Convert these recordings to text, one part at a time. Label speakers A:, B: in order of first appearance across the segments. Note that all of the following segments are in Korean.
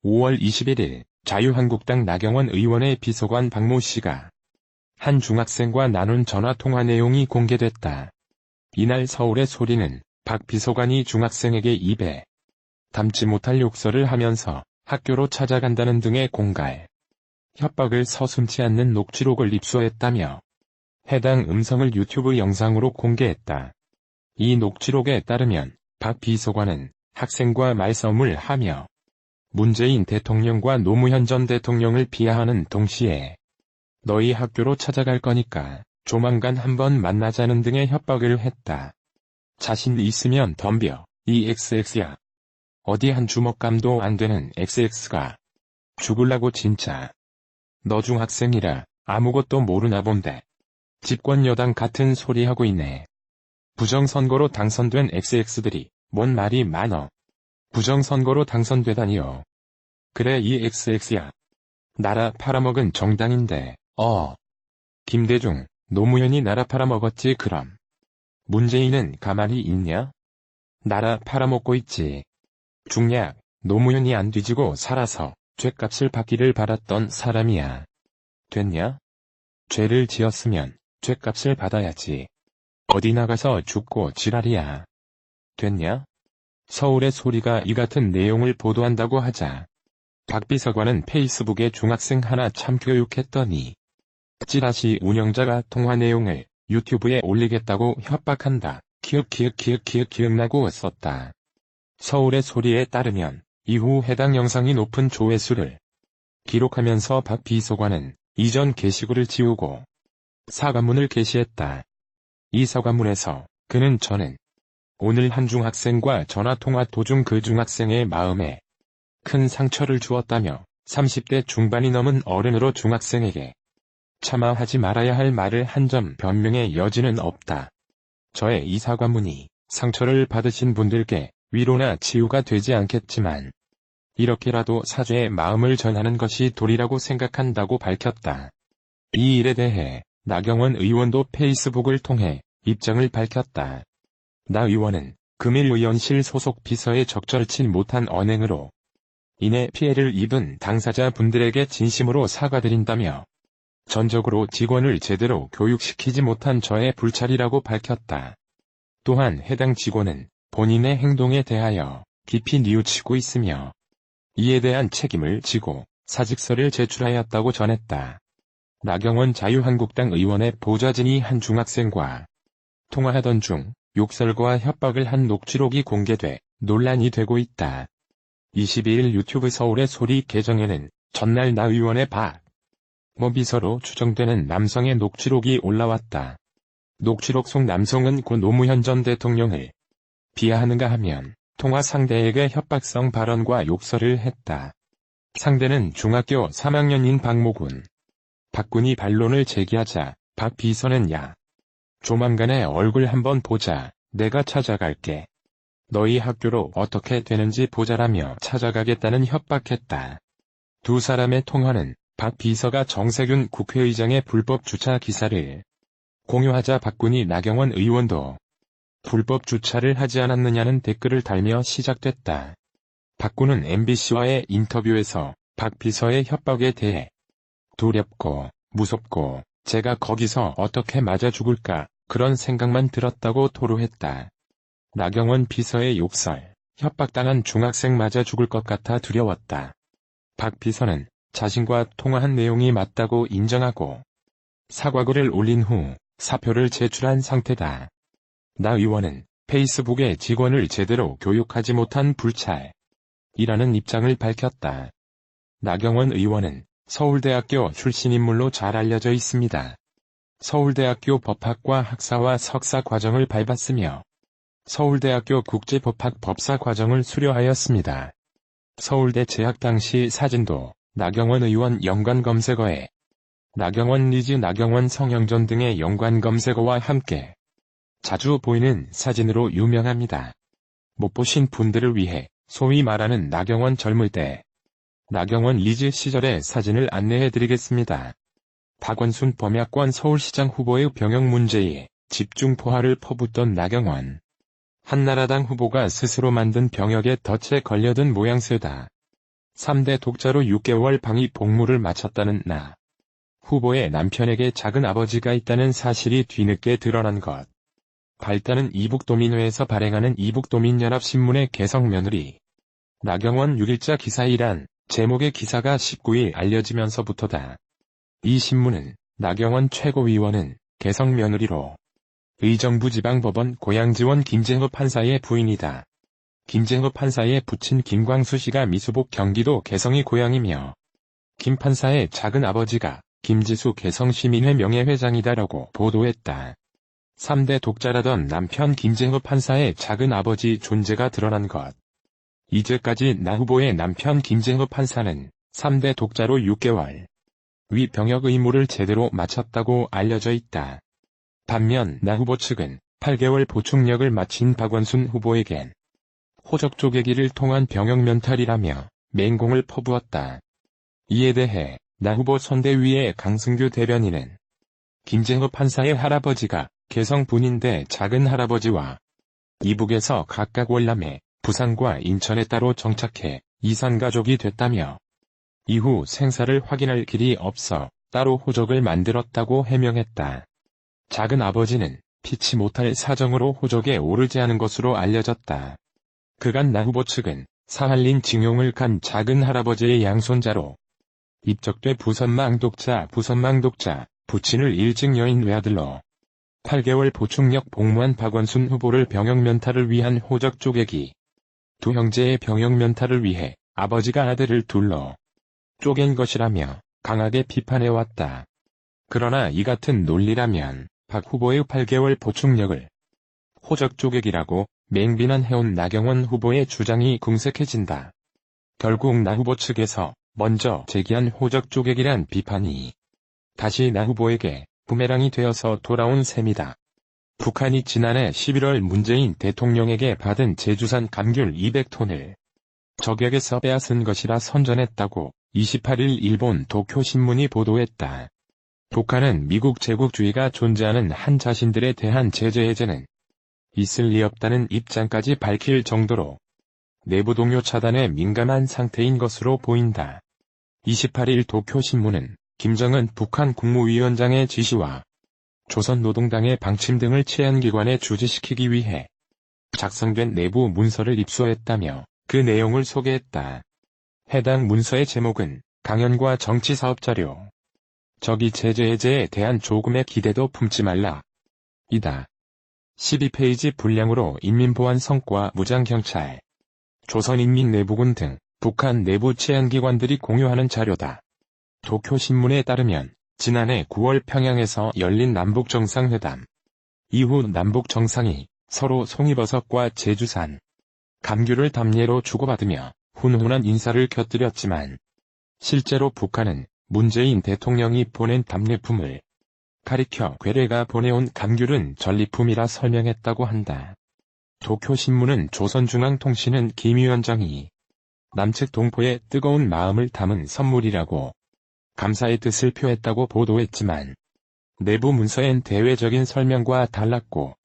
A: 5월 21일 자유한국당 나경원 의원의 비서관 박모 씨가 한 중학생과 나눈 전화통화 내용이 공개됐다. 이날 서울의 소리는 박 비서관이 중학생에게 입에 담지 못할 욕설을 하면서 학교로 찾아간다는 등의 공갈, 협박을 서슴지 않는 녹취록을 입수했다며 해당 음성을 유튜브 영상으로 공개했다. 이 녹취록에 따르면 박 비서관은 학생과 말싸움을 하며 문재인 대통령과 노무현 전 대통령을 비하하는 동시에 너희 학교로 찾아갈 거니까 조만간 한번 만나자는 등의 협박을 했다. 자신 있으면 덤벼. 이 XX야. 어디 한 주먹감도 안 되는 XX가. 죽을라고 진짜. 너 중학생이라 아무것도 모르나 본데. 집권 여당 같은 소리 하고 있네. 부정선거로 당선된 XX들이 뭔 말이 많어. 부정선거로 당선되다니요. 그래 이 XX야. 나라 팔아먹은 정당인데. 김대중, 노무현이 나라 팔아먹었지 그럼. 문재인은 가만히 있냐? 나라 팔아먹고 있지. 중략, 노무현이 안 뒤지고 살아서 죗값을 받기를 바랐던 사람이야. 됐냐? 죄를 지었으면 죗값을 받아야지. 어디 나가서 죽고 지랄이야. 됐냐? 서울의 소리가 이 같은 내용을 보도한다고 하자 박 비서관은 페이스북에 중학생 하나 참교육했더니 찌라시 운영자가 통화 내용을 유튜브에 올리겠다고 협박한다. 기억나고 썼다. 서울의 소리에 따르면 이후 해당 영상이 높은 조회수를 기록하면서 박 비서관은 이전 게시글을 지우고 사과문을 게시했다. 이 사과문에서 그는 저는 오늘 한 중학생과 전화통화 도중 그 중학생의 마음에 큰 상처를 주었다며 30대 중반이 넘은 어른으로 중학생에게 차마 하지 말아야 할 말을 한 점 변명의 여지는 없다. 저의 이 사과문이 상처를 받으신 분들께 위로나 치유가 되지 않겠지만 이렇게라도 사죄의 마음을 전하는 것이 도리라고 생각한다고 밝혔다. 이 일에 대해 나경원 의원도 페이스북을 통해 입장을 밝혔다. 나 의원은 금일 의원실 소속 비서의 적절치 못한 언행으로 인해 피해를 입은 당사자 분들에게 진심으로 사과드린다며 전적으로 직원을 제대로 교육시키지 못한 저의 불찰이라고 밝혔다. 또한 해당 직원은 본인의 행동에 대하여 깊이 뉘우치고 있으며 이에 대한 책임을 지고 사직서를 제출하였다고 전했다. 나경원 자유한국당 의원의 보좌진이 한 중학생과 통화하던 중 욕설과 협박을 한 녹취록이 공개돼 논란이 되고 있다. 22일 유튜브 서울의 소리 계정에는 전날 나 의원의 박모 비서로 추정되는 남성의 녹취록이 올라왔다. 녹취록 속 남성은 고 노무현 전 대통령을 비하하는가 하면 통화 상대에게 협박성 발언과 욕설을 했다. 상대는 중학교 3학년인 박모군. 박군이 반론을 제기하자 박 비서는 야. 조만간에 얼굴 한번 보자. 내가 찾아갈게. 너희 학교로 어떻게 되는지 보자라며 찾아가겠다는 협박했다. 두 사람의 통화는 박 비서가 정세균 국회의장의 불법 주차 기사를 공유하자 박군이 나경원 의원도 불법 주차를 하지 않았느냐는 댓글을 달며 시작됐다. 박군은 MBC와의 인터뷰에서 박 비서의 협박에 대해 두렵고 무섭고 제가 거기서 어떻게 맞아 죽을까 그런 생각만 들었다고 토로했다. 나경원 비서의 욕설, 협박당한 중학생 맞아 죽을 것 같아 두려웠다. 박 비서는 자신과 통화한 내용이 맞다고 인정하고 사과글을 올린 후 사표를 제출한 상태다. 나 의원은 페이스북에 직원을 제대로 교육하지 못한 불찰이라는 입장을 밝혔다. 나경원 의원은 서울대학교 출신 인물로 잘 알려져 있습니다. 서울대학교 법학과 학사와 석사 과정을 밟았으며 서울대학교 국제법학 법사 과정을 수료하였습니다. 서울대 재학 당시 사진도 나경원 의원 연관 검색어에 나경원 리즈 나경원 성형전 등의 연관 검색어와 함께 자주 보이는 사진으로 유명합니다. 못 보신 분들을 위해 소위 말하는 나경원 젊을 때 나경원 리즈 시절의 사진을 안내해드리겠습니다. 박원순 범야권 서울시장 후보의 병역 문제에 집중 포화를 퍼붓던 나경원. 한나라당 후보가 스스로 만든 병역에 덫에 걸려든 모양새다. 3대 독자로 6개월 방위 복무를 마쳤다는 나 후보의 남편에게 작은 아버지가 있다는 사실이 뒤늦게 드러난 것. 발단은 이북도민회에서 발행하는 이북도민연합신문의 개성 며느리 나경원 6일자 기사이란 제목의 기사가 19일 알려지면서부터다. 이 신문은 나경원 최고위원은 개성 며느리로 의정부 지방법원 고양지원 김재호 판사의 부인이다. 김재호 판사의 부친 김광수 씨가 미수복 경기도 개성이 고향이며 김 판사의 작은 아버지가 김지수 개성시민회 명예회장이다라고 보도했다. 3대 독자라던 남편 김재호 판사의 작은 아버지 존재가 드러난 것. 이제까지 나 후보의 남편 김재호 판사는 3대 독자로 6개월 위 병역 의무를 제대로 마쳤다고 알려져 있다. 반면 나 후보 측은 8개월 보충력을 마친 박원순 후보에겐 호적 쪼개기를 통한 병역 면탈이라며 맹공을 퍼부었다. 이에 대해 나 후보 선대위의 강승규 대변인은 김재호 판사의 할아버지가 개성 분인데 작은 할아버지와 이북에서 각각 월남에 부산과 인천에 따로 정착해 이산가족이 됐다며 이후 생사를 확인할 길이 없어 따로 호적을 만들었다고 해명했다. 작은 아버지는 피치 못할 사정으로 호적에 오르지 않은 것으로 알려졌다. 그간 나 후보 측은 사할린 징용을 간 작은 할아버지의 양손자로 입적돼 부선망 독자 부친을 일찍 여인 외아들로 8개월 보충력 복무한 박원순 후보를 병역 면탈을 위한 호적 쪼개기. 두 형제의 병역 면탈을 위해 아버지가 아들을 둘러 쪼갠 것이라며 강하게 비판해왔다. 그러나 이 같은 논리라면 박 후보의 8개월 보충력을 호적 쪼개기라고 맹비난해온 나경원 후보의 주장이 궁색해진다. 결국 나 후보 측에서 먼저 제기한 호적 쪼개기란 비판이 다시 나 후보에게 부메랑이 되어서 돌아온 셈이다. 북한이 지난해 11월 문재인 대통령에게 받은 제주산 감귤 200톤을 적역에서 빼앗은 것이라 선전했다고 28일 일본 도쿄신문이 보도했다. 북한은 미국 제국주의가 존재하는 한 자신들에 대한 제재 해제는 있을 리 없다는 입장까지 밝힐 정도로 내부 동요 차단에 민감한 상태인 것으로 보인다. 28일 도쿄신문은 김정은 북한 국무위원장의 지시와 조선노동당의 방침 등을 치안기관에 주지시키기 위해 작성된 내부 문서를 입수했다며 그 내용을 소개했다. 해당 문서의 제목은 강연과 정치사업자료. 적이 제재 해제에 대한 조금의 기대도 품지 말라. 이다. 12페이지 분량으로 인민보안 성과 무장경찰, 조선인민내부군 등 북한 내부 치안기관들이 공유하는 자료다. 도쿄신문에 따르면 지난해 9월 평양에서 열린 남북정상회담 이후 남북정상이 서로 송이버섯과 제주산 감귤을 담례로 주고받으며 훈훈한 인사를 곁들였지만 실제로 북한은 문재인 대통령이 보낸 답례품을 가리켜 괴뢰가 보내온 감귤은 전리품이라 설명했다고 한다. 도쿄신문은 조선중앙통신은 김 위원장이 남측 동포의 뜨거운 마음을 담은 선물이라고 감사의 뜻을 표했다고 보도했지만 내부 문서엔 대외적인 설명과 달랐고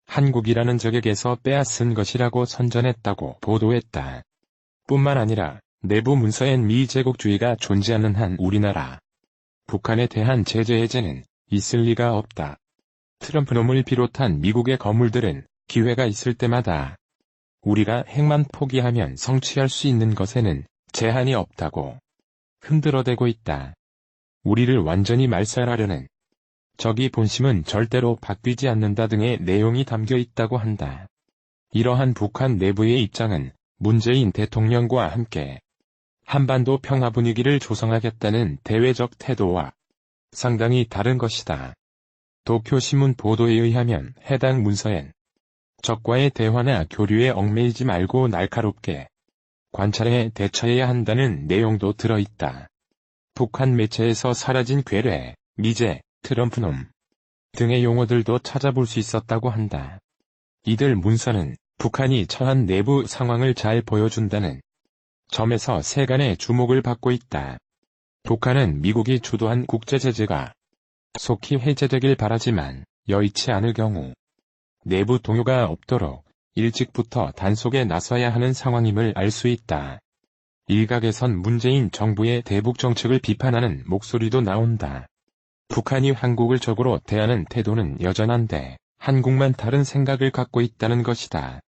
A: 한국이라는 적에게서 빼앗은 것이라고 선전했다고 보도했다. 뿐만 아니라 내부 문서엔 미제국주의가 존재하는 한 우리나라, 북한에 대한 제재 해제는 있을 리가 없다. 트럼프놈을 비롯한 미국의 거물들은 기회가 있을 때마다 우리가 핵만 포기하면 성취할 수 있는 것에는 제한이 없다고 흔들어대고 있다. 우리를 완전히 말살하려는 적이 본심은 절대로 바뀌지 않는다 등의 내용이 담겨 있다고 한다. 이러한 북한 내부의 입장은 문재인 대통령과 함께 한반도 평화 분위기를 조성하겠다는 대외적 태도와 상당히 다른 것이다. 도쿄신문 보도에 의하면 해당 문서엔 적과의 대화나 교류에 얽매이지 말고 날카롭게 관찰해 대처해야 한다는 내용도 들어있다. 북한 매체에서 사라진 괴뢰, 미제, 트럼프놈 등의 용어들도 찾아볼 수 있었다고 한다. 이들 문서는 북한이 처한 내부 상황을 잘 보여준다는 점에서 세간의 주목을 받고 있다. 북한은 미국이 주도한 국제제재가 속히 해제되길 바라지만 여의치 않을 경우 내부 동요가 없도록 일찍부터 단속에 나서야 하는 상황임을 알 수 있다. 일각에선 문재인 정부의 대북 정책을 비판하는 목소리도 나온다. 북한이 한국을 적으로 대하는 태도는 여전한데 한국만 다른 생각을 갖고 있다는 것이다.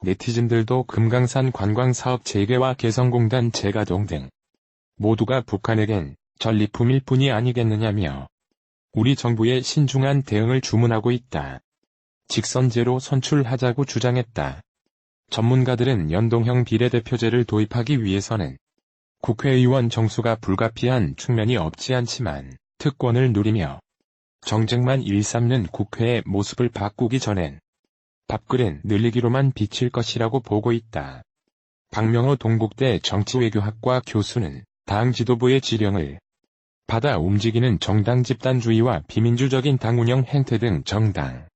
A: 네티즌들도 금강산 관광사업 재개와 개성공단 재가동 등 모두가 북한에겐 전리품일 뿐이 아니겠느냐며 우리 정부의 신중한 대응을 주문하고 있다. 직선제로 선출하자고 주장했다. 전문가들은 연동형 비례대표제를 도입하기 위해서는 국회의원 정수가 불가피한 측면이 없지 않지만 특권을 누리며 정쟁만 일삼는 국회의 모습을 바꾸기 전엔 밥그릇 늘리기로만 비칠 것이라고 보고 있다. 박명호 동국대 정치외교학과 교수는 당 지도부의 지령을 받아 움직이는 정당 집단주의와 비민주적인 당 운영 행태 등 정당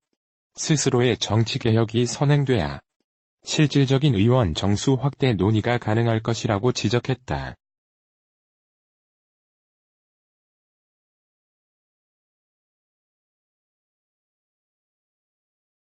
A: 스스로의 정치개혁이 선행돼야 실질적인 의원 정수 확대 논의가 가능할 것이라고 지적했다.